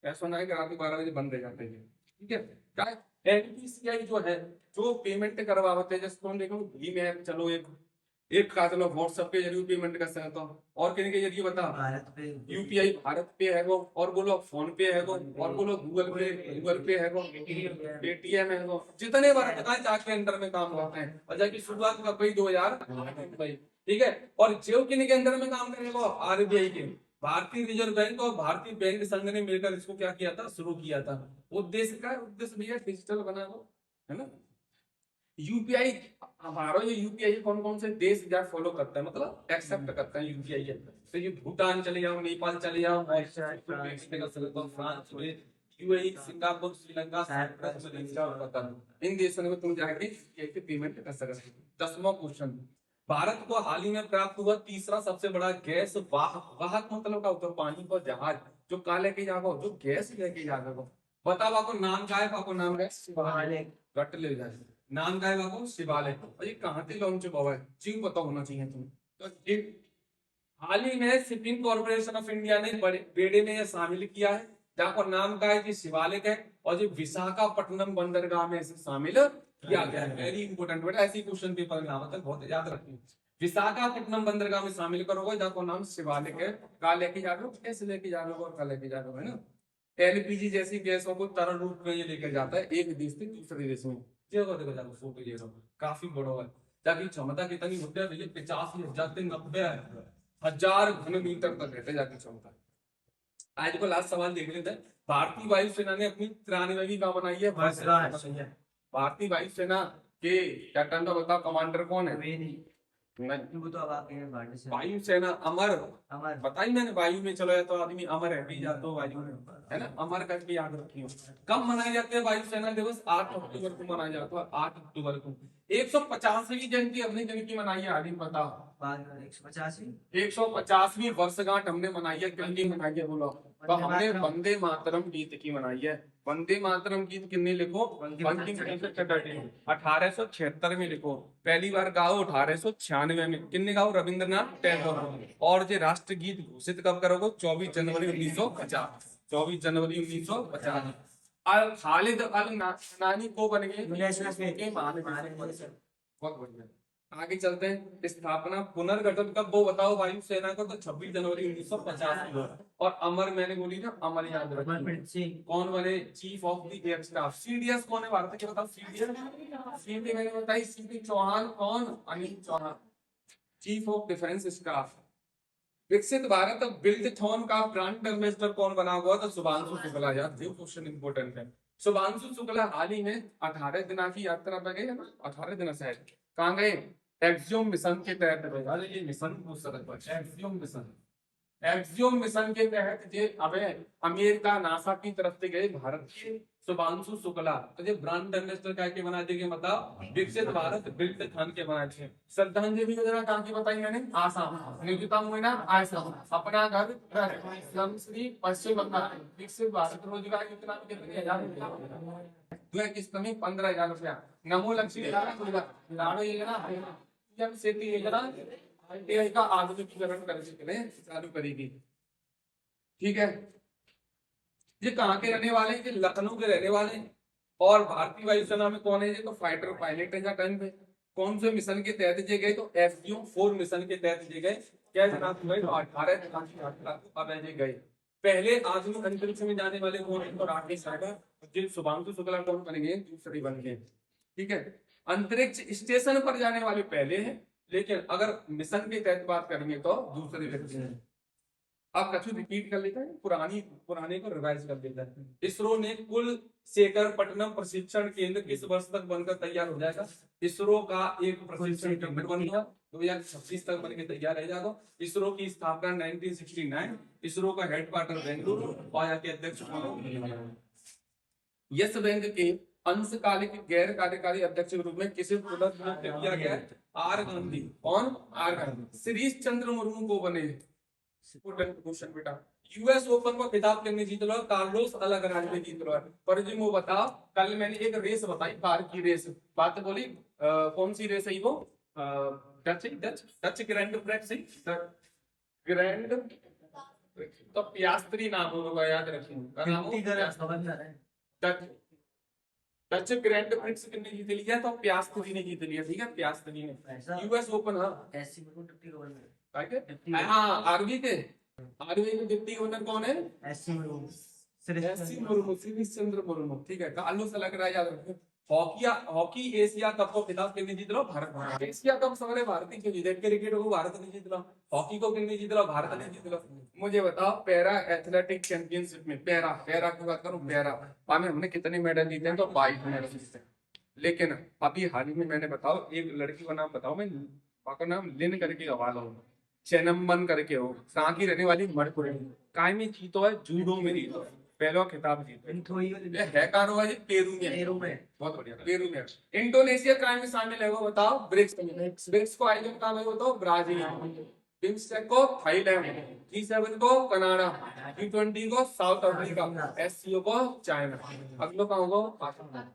ऐसा ना है कि रात को 12 बजे बंद रह जाते हैं। ठीक है, क्या एनपीसीआई जो है जो पेमेंट करवाते हैं, जैसे तुम देखो भीम ऐप, चलो एक का चलो व्हाट्सएप के जरिए पेमेंट कर सकता हूँ, और किन के जरिए बता? भारत पे यूपीआई, भारत पे है वो, और बोलो फोन पे है वो, और बोलो गूगल पे है वो, पेटीएम है वो। जितने बार बताए जाके अंदर में काम करते हैं, और जाके शुरुआत कर भाई 2000। ठीक है, और जो किन के अंदर में काम करेगा? आरबीआई के, भारतीय रिजर्व बैंक और भारतीय बैंक संघ ने मिलकर इसको क्या किया था? शुरू किया था। उद्देश्य का उद्देश्य भैया डिजिटल बना वो, है ना। यूपीआई हमारा, ये यूपीआई कौन कौन से देश जा फॉलो करता है, मतलब एक्सेप्ट करता है यूपीआई। तो ये भूटान चले जाओ, नेपाल चले जाओ, फ्रांस, यूएई, सिंगापुर, श्रीलंका, इन देशों में तुम जाके पेमेंट कर सकते हो। 10वां क्वेश्चन, भारत को हाल ही में प्राप्त हुआ तीसरा सबसे बड़ा गैस वाहक मतलब का होता है पानी का जहाज, जो का लेके जाओ, जो गैस लेके जाओ। बताओ आपको नाम क्या है? आपको नाम है शिवालिक, रट ले जाए नाम का है बाबू, शिवालय। और ये कहाँ से लॉन्च हुआ है? जी पता होना चाहिए तुम्हें। तो हाल ही में शिपिंग कॉर्पोरेशन ऑफ इंडिया ने बेड़े में यह शामिल किया है। जाको नाम का है कि शिवालिक है और जो विशाखापट्टनम बंदरगाह में इसे शामिल किया गया है। वेरी इंपोर्टेंट बेटा, ऐसी क्वेश्चन पेपर में आता है, बहुत याद रखिए। विशाखापट्टनम बंदरगाह में शामिल करोगे जाको नाम शिवालिक है। कहा लेके जा रहे हो, कैसे लेके जा रहे हो और कहा लेके जा रहे हो, है ना। एलपीजी जैसी गैसों को तरल रूप में ये लेकर जाता है एक देश से दूसरे देश में। देखो देखो जाको फोटो ले रहा हूँ, काफी बड़ा है। जाकी क्षमता कितनी होती है भैया, 85,000 से 90,000 घन-मीटर तक रहते जाकी क्षमता। आज को लास्ट सवाल देख लेते हैं। भारतीय वायुसेना ने अपनी 93वीं नाव बनाई है। भारतीय वायुसेना के कैप्टन का बताओ, कमांडर कौन है? वायुसेना अमर, बताई मैंने, वायु में चलो तो आदमी अमर है, भी जातो वायु में, है ना, अमर करके याद रखियो। कब मनाया जाता है वायुसेना दिवस? 8 अक्टूबर को मनाया जाता है, 8 अक्टूबर को। 150वीं जयंती हमने किनकी मनाई है आदमी बताओ? 150वीं वर्षगांठ हमने मनाई है, किनकी मनाई है बोलो? तो हमने वंदे मातरम गीत की मनाई है। वंदे मातरम गीत कितने लिखो? 1876 में लिखो। पहली बार गाओ 1896 में, किन्ने गाओ? रविंद्रनाथ टैगोर। और जो राष्ट्र गीत घोषित कब करोगे? 24 जनवरी 1950। 24 जनवरी 1950। अल खालिद अल नानी को बन गए बहुत बढ़िया। आगे चलते हैं। स्थापना पुनर्गठन कब वो बताओ वायुसेना को? तो 26 जनवरी 1950 को। और अमर मैंने बोली ना, अमर याद रखिए। कौन बने chief of the air staff? CDS कौन है भारत के बताओ? सीडी मैंने बताई, सीडी चौहान। कौन? Anil Chauhan, chief of defence staff. Viksit Bharat बिल्डथॉन का ब्रांड एम्बेसडर कौन बना हुआ? तो शुभांशु शुक्ला। यार क्वेश्चन इंपोर्टेंट है। शुभांशु शुक्ला हाल ही में 18 दिना की यात्रा पर गए है ना, 18 दिन शायद। कहाँ गए? एक्सियोम मिशन के तहत। अरे ये मिशन पूछ सकता है, एक्सियोम मिशन। एक्सियोम मिशन के तहत जे अबे अमेरिका नासा की तरफ से गए भारत के शुभांशु शुक्ला। तो ये ब्रांड एम्बेसडर क्या के बना देंगे मतलब? विकसित भारत बिल्डथॉन के बना थे। श्रद्धांजलि योजना कहाँ की बताई मैंने? आसाम। निकिता मुइना आसाम। अपना घर श्रम श्री पश्चिम बंगाल। विकसित भारत रोजगार योजना कितने हजार? 15,000 रुपया। नमो लक्ष्मी लाड़ो योजना, पीएम सेतु योजना आईटीआई का आधुनिकीकरण करने के लिए चालू करेगी। ठीक है। ये कहाँ के रहने वाले हैं? लखनऊ के रहने वाले हैं। और भारतीय वायुसेना में कौन है? ये तो फाइटर पायलट है जा टाइम पे। कौन से मिशन के तहत जे गए? तो FGO-4 मिशन के तहत जे गए। क्या जनाब गए? तो 18 अब गए। पहले आधुनिक अंतरिक्ष में जाने वाले कौन है? तो राकेश शर्मा। जिन शुभांशु शुक्ला कौन बनेंगे? दूसरे बन गए। ठीक है। अंतरिक्ष स्टेशन पर जाने वाले पहले हैं, लेकिन अगर मिशन के तहत बात करेंगे तो दूसरे व्यक्ति हैं। आप कछु रिपीट कर लेते हैं, पुराने को रिवाइज कर देता है। इसरो ने कुल शेखरपट्टनम प्रशिक्षण केंद्र किस वर्ष तक बनकर तैयार हो जाएगा? इसरो का एक प्रशिक्षण केंद्र बन गया 2026 तक बनकर तैयार रह जाएगा। इसरो की स्थापना 1969। इसरो का हेडक्वार्टर बेंगलुरु और यहाँ के अध्यक्ष यस बैंक के अंशकालिक गैर कार्यकारी अध्यक्ष के रूप में किसे पुनर्नियुक्त किया गया है? आर गांधी। कौन? आर गांधी। श्रीश चंद्र मुर्मू को बने। क्वेश्चन बेटा, यूएस ओपन को खिताब किसने जीत लो? कार्लोस अल्काराज ने जीत लो। पर जी वो बताओ, कल मैंने एक रेस बताई, कार की रेस, बात बोली कौन सी रेस है वो? डच ग्रैंड प्रिक्स, ग्रैंड तो पियास्त्री नाम होगा, याद रखिए। डच ग्रैंड प्रिक्स किसने जीत लिया? तो पियास्त्री ने जीत लिया। ठीक है, पियास्त्री ने। US open. हाँ, आरबी के डिप्टी गवर्नर कौन है? श्रीश चंद्र मुर्मू। ठीक है, कार्लोस अल्काराज याद रखिए। हॉकी एशिया कप को खिताब किसने जीत लो? भारत। एशिया कप सारे भारतीय के जीते। क्रिकेट को भारत ने जीत लो, हॉकी को किसने जीत लो? भारत ने जीत लो। मुझे बताओ, पैरा एथलेटिक चैंपियनशिप में पैरा की बात करूं, पैरा में हमने कितने मेडल जीते हैं? तो 22 मेडल जीते। लेकिन अभी हाल ही में मैंने बताओ, एक लड़की का नाम बताओ, मैं का नाम लिन करके हवाला हो, चेनम्बन करके हो, कहाँ की रहने वाली? मणिपुर। काय में जीतो है? जूडो में जीतो है, पहला खिताब जीतो है। कहाँ हुआ? पेरू में। बहुत बढ़िया, पेरू में। इंडोनेशिया काय में शामिल है वो बताओ? ब्रिक्स को आयोजन कहाँ है? वो तो ब्राजील। बिम्स्टेक को थाईलैंड, G7 को कनाडा, G20 को साउथ अफ्रीका, SCO को चाइना। अगलो कहाँ होगा? पाकिस्तान।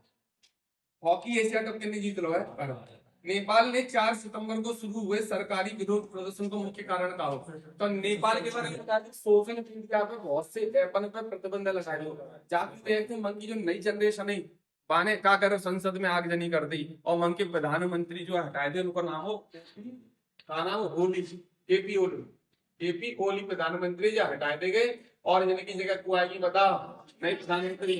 हॉकी एशिया कप किसने जीत लो है? नेपाल ने 4 सितंबर को शुरू हुए सरकारी विरोध प्रदर्शन को मुख्य कारण कहा हो। तो नेपाल के बारे में बता दें, सोशल मीडिया पे बहुत से ऐपन पे प्रतिबंध लगाए हो। जाति देखते मन की जो नई जनरेशन है बाने का करो संसद में आगजनी कर दी और वहां के प्रधानमंत्री जो हटाए थे उनका नाम हो का नाम होली केपी ओली। केपी ओली प्रधानमंत्री जो हटाए थे गए और जिनकी जगह को आएगी बता नई प्रधानमंत्री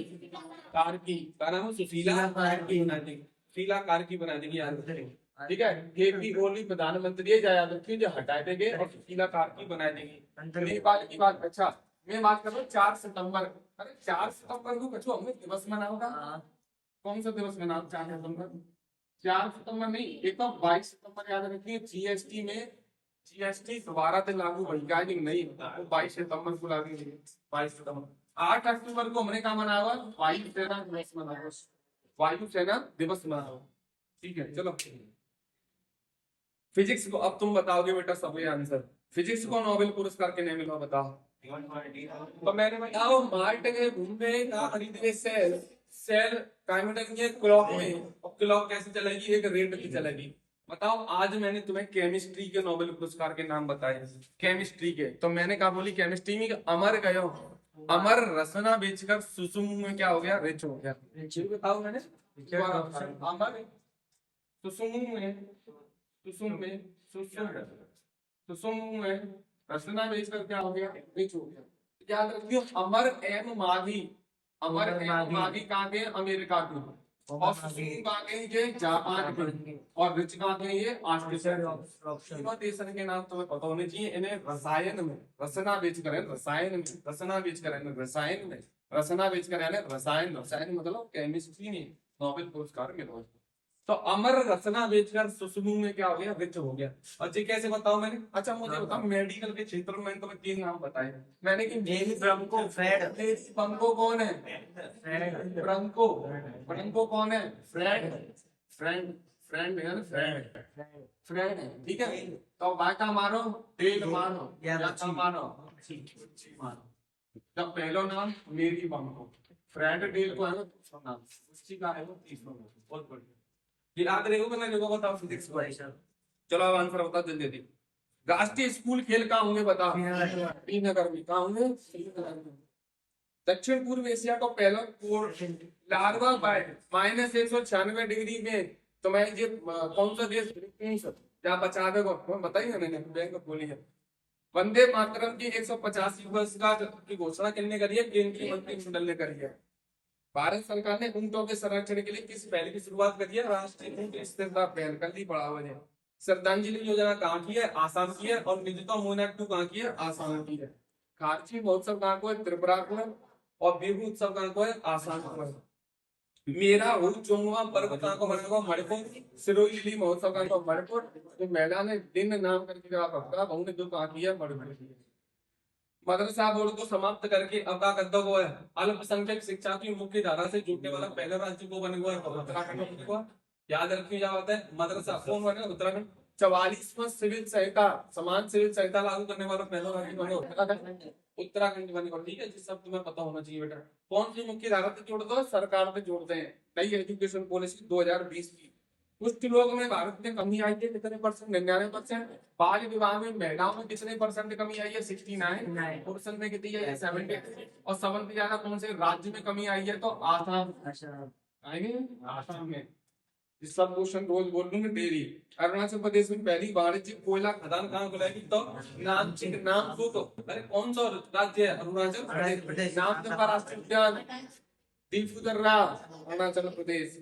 कार्की का नाम सुशीला कार्की बना देगी। शीला कार्की बना देगी याद रखें, ठीक है। केपी ओली प्रधानमंत्री याद रखिए जो हटाए देंगे और शीला कार्की बना देगी। नेपाल की बात अच्छा मैं बात कर रहा हूँ 4 सितंबर। अरे 4 सितंबर को कछो हमने दिवस मना होगा। कौन सा दिवस मना 4 सितंबर? 4 सितंबर नहीं, एक तो 22 सितंबर याद रखिए। जीएसटी में जीएसटी दोबारा से लागू होगा नहीं होता, वो 22 सितंबर को लागू होगी। 22 सितंबर 8 अक्टूबर को हमने क्या मना हुआ? वायुसेना दिवस मना हुआ। वायुसेना दिवस मनाओ, ठीक है। चलो फिजिक्स को अब तुम बताओगे बेटा सब ये आंसर। फिजिक्स को नोबेल पुरस्कार किन्हें मिला बताओ? तो मैंने बताओ मार्ट के घूमने का खरीदने सेल सेल काइनेटिक ये क्लॉक में, और क्लॉक कैसे चलेगी? एक रेट की चलेगी। बताओ आज मैंने तुम्हें केमिस्ट्री के नोबेल पुरस्कार के नाम बताए केमिस्ट्री के, तो मैंने कहा बोली केमिस्ट्री में अमर गयो अमर रसना बेचकर सुसुमु में क्या हो गया? रिच हो गया। बताओ मैंने अमर सुसुमु में सुसुमु में रसना बेचकर क्या हो गया? रिच हो गया। याद रखियो अमर एम माघी कहाँ के? अमेरिका के। और सुसुमु कहाँ के? ये जापान के। और रिच कहाँ के? ये ऑस्ट्रेलिया। तीनों देशन के नाम तुम्हें पता होने चाहिए। इन्हें रसायन में रसना बेचकर है, रसायन में रसना बेचकर है, रसायन में रसना बेचकर है, रसायन रसायन मतलब केमिस्ट्री में नोबेल पुरस्कार मिला। तो अमर रसना बेचकर सुसुमु में क्या हो गया? रिच हो गया। और जी कैसे बताओ मैंने? अच्छा मुझे बताओ मेडिकल के क्षेत्र में तुम्हें 3 नाम बताए मैंने कि ब्रंको फ्रेड। ब्रंको कौन है? ब्रंको ब्रंको कौन है? फ्रेड फ्रेंड फ्रेंड है ना? फ्रेंड फ्रेंड है, ठीक है। तो बाका मारो डेल मारो या मारो मारो। जब पहला नाम मेरी बंको फ्रेंड डेल को है ना दूसरा नाम उसी का है वो तीसरा नाम। बहुत बढ़िया याद रहेगा। मैंने लोगों को बताओ फिजिक्स को। चलो अब आंसर बता जल्दी जल्दी। राष्ट्रीय स्कूल खेल कहाँ होंगे बताओ? श्रीनगर में। कहाँ होंगे? श्रीनगर में। दक्षिण पूर्व एशिया का पहला लार्वा बाय -196 डिग्री में तो मैं ये कौन सा देश क्या बचा देगा बताइए मैंने बैंक बोली है। वंदे मातरम की 185 वर्ष की घोषणा किसने करी है? केंद्रीय मंत्रिमंडल ने करी है। भारत सरकार ने ऊंटों के संरक्षण के लिए किस पहल की शुरुआत करी है? राष्ट्रीय ऊंट स्थिरता पहल कल ही पढ़ा हुआ है। श्रद्धांजलि योजना कहाँ की है? आसाम की है। और मिजोता मोनाक्टू कहाँ की है? आसाम की है। खारची महोत्सव कहाँ को है? त्रिपुरा को है। और बिहू उत्सव कहाँ को है? आसाम को है। मेरा हु चोंगवा पर्व कहाँ को मनाएगा? मणिपुर। सिरोही लिली महोत्सव कहाँ को? मणिपुर। तो महिला ने दिन नाम करके जवाब रखा बहु ने जो कहाँ की है? मणिपुर की है। मदरसा बोर्ड को समाप्त करके अब क्या करता हुआ है? अल्पसंख्यक शिक्षा की मुख्य धारा से जुड़ने वाला पहला राज्य को बने हुआ है उत्तराखंड हुआ। याद रखिए क्या होता है? मदरसा कौन बने? उत्तराखंड। 44वां सिविल संहिता समान सिविल संहिता लागू करने वाला पहला राज्य बने उत्तराखंड। उत्तराखंड बने और ठीक है जिस सब तुम्हें पता होना चाहिए बेटा। कौन सी मुख्य धारा से जोड़ दो? सरकार से जोड़ते हैं। नई एजुकेशन पॉलिसी 2020 की। कुछ लोग में भारत में कमी आई है कितने परसेंट? 99%। बाल विवाह में महिलाओं में कितने परसेंट कमी आई है? 69। पुरुषों में कितनी आई है? 70। और सबसे ज्यादा कौन से राज्य में कमी आई है? तो आसाम आएंगे आसाम में। इस सब क्वेश्चन रोज बोल लूंगे डेली। अरुणाचल प्रदेश में पहली वाणिज्यिक कोयला खदान कहाँ खुलेगी? तो नामचिक नाम तो अरे कौन सा राज्य है? अरुणाचल प्रदेश। नामदफा राष्ट्रीय उद्यान दीफू दर्रा Arunachal Pradesh.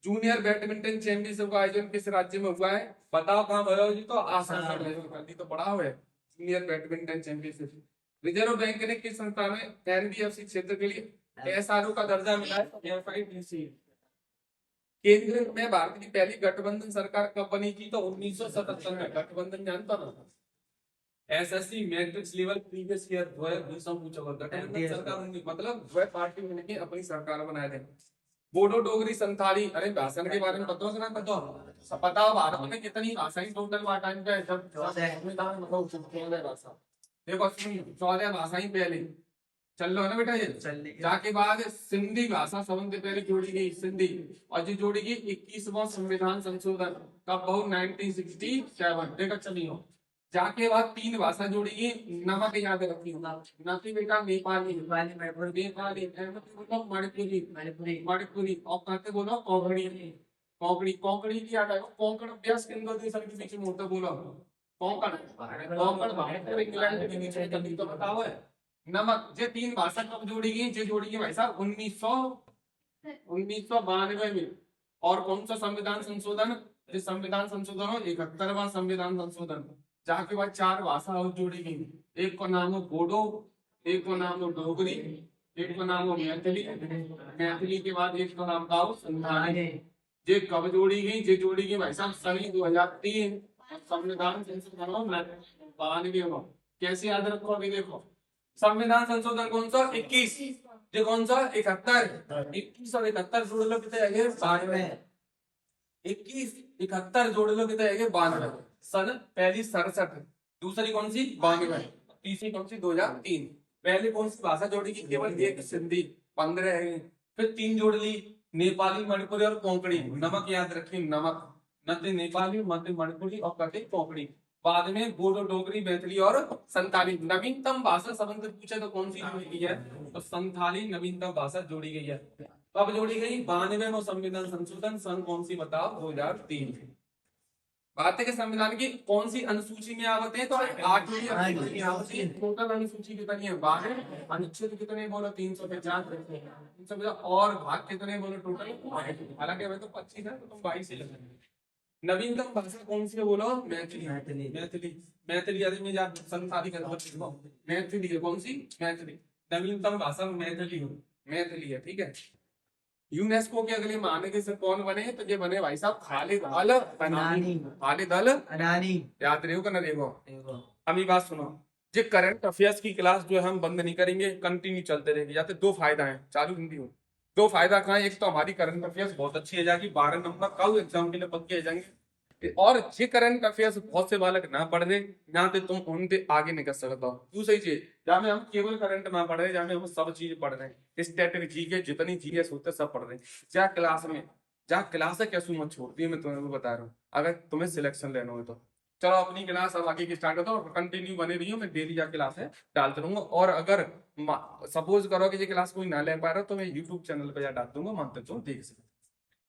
Junior badminton championship का आयोजन किस राज्य में हुआ है? बताओ कहाँ हुआ है? तो आसाम में आयोजन कर दी तो बड़ा हुआ है junior badminton championship. Reserve bank ने किस संस्था में एनबीएफसी क्षेत्र के लिए एसआरओ का दर्जा मिला है? एफआईडीसी। केंद्र में भारत की पहली गठबंधन सरकार कब बनी थी? तो 1977 में। गठबंधन जानता ना? SSC matrix level previous year 2020 में पूछा हुआ गठबंधन सरकार मतलब वह पार्टी मिलकर अपनी सरकार बनाए थे। बोडो डोगरी संथाली अरे भाषण के बारे में पता हो ना? पता हो भारत में कितनी भाषाएं टोटल टाइम पे संविधान मतलब 14 भाषा। देखो 14 भाषाएं पहले चल लो ना बेटा ये जाके बाद सिंधी भाषा सबसे पहले जोड़ी गई सिंधी और जो जोड़ी गई 21वां संविधान संशोधन कब बहु 1967 देखा चलियो जाके बाद 3 भाषा जोड़ी गई नमक याद रखियो नती बेटा नेपाली नेपाली बोलो मणिपुरी और कहते बोलो कोंकणी कोंकणी कोंकणी की याद आएगा कोंकण अभ्यास केंद्र देश के बीच में होता बोलो कोंकण कोंकण भारत इंग्लैंड के नीचे कभी तो बताओ है नमक ये 3 भाषा कब जोड़ी गई ये जोड़ी गई भाई साहब 1992 में और कौन सा संविधान संशोधन ये संविधान संशोधन हो 71वां संविधान संशोधन जहाँ के बाद 4 भाषा और जोड़ी गई एक को नाम हो बोडो एक को नाम हो डोगरी एक को नाम हो मैथिली मैथिली के बाद एक को नाम का हो संथाली ये कब जोड़ी गई ये जोड़ी गई भाई साहब सभी 2003 संविधान संशोधन हो 92 में कैसे याद रखो अभी देखो संविधान संशोधन कौन सा 21 ये कौन सा 71 21 और 71 जोड़ लो कितने आएंगे 92 21 71 जोड़ लो कितने आएंगे 92 सन पहली 67 दूसरी कौन सी 92 तीसरी कौन सी 2003 पहले कौन सी भाषा जोड़ी की केवल एक सिंधी 15 है फिर 3 जोड़ ली नेपाली मणिपुरी और कोंकणी नमक याद रखिए नमक मध्य नेपाली मध्य मणिपुरी और कटे कोंकणी बाद में बोडो डोगरी मैथिली और संथाली नवीनतम भाषा संबंध पूछे तो कौन सी जोड़ी गई है तो संथाली नवीनतम भाषा जोड़ी गई है कब जोड़ी गई 92 में संविधान संशोधन सन कौन सी बताओ 2003 बात है कि संविधान की कौन सी अनुसूची में आवते हैं तो 8वीं अनुसूची में आवती है टोटल अनुसूची कितनी है 12 अनुच्छेद कितने बोलो 350 और भाग कितने बोलो टोटल हालांकि अभी तो 25 है तो तुम 22 ही लगेंगे नवीनतम भाषा कौन सी है बोलो मैथिली मैथिली मैथिली आदि में जा संसारी का मैथिली है कौन सी मैथिली नवीनतम भाषा मैथिली है ठीक है यूनेस्को के अगले मानक से कौन बने तो ये बने भाई साहब खालिद अल अनानी खालिद अल अनानी याद रहो ना देखो अभी बात सुनो ये करंट अफेयर्स की क्लास जो है हम बंद नहीं करेंगे कंटिन्यू चलते रहेगी या तो 2 फायदा है चालू हिंदी हो 2 फायदा कहाँ है एक तो हमारी करंट अफेयर्स बहुत अच्छी है जाएगी 12 नंबर कल एग्जाम के लिए पक्के आ जाएंगे और ये करंट अफेयर्स बहुत से बालक ना पढ़ रहे यहाँ पे तुम उनसे आगे निकल सकते हो दूसरी चीज जहाँ में हम केवल करंट ना पढ़ रहे जहाँ में हम सब चीज पढ़ रहे हैं स्टैटिक जीके जितनी जीएस होते सब पढ़ रहे हैं जहाँ क्लास है कैसे मत छोड़ती है मैं तुम्हें बता रहा हूँ अगर तुम्हें सिलेक्शन लेना हो तो चलो अपनी क्लास अब आगे की स्टार्ट होता है कंटिन्यू बने रही हूँ मैं डेली जा क्लास है डालते रहूंगा और अगर सपोज करो कि ये क्लास कोई ना ले पा रहा तो मैं यूट्यूब चैनल पे जा डाल दूंगा मानते तो देख सकते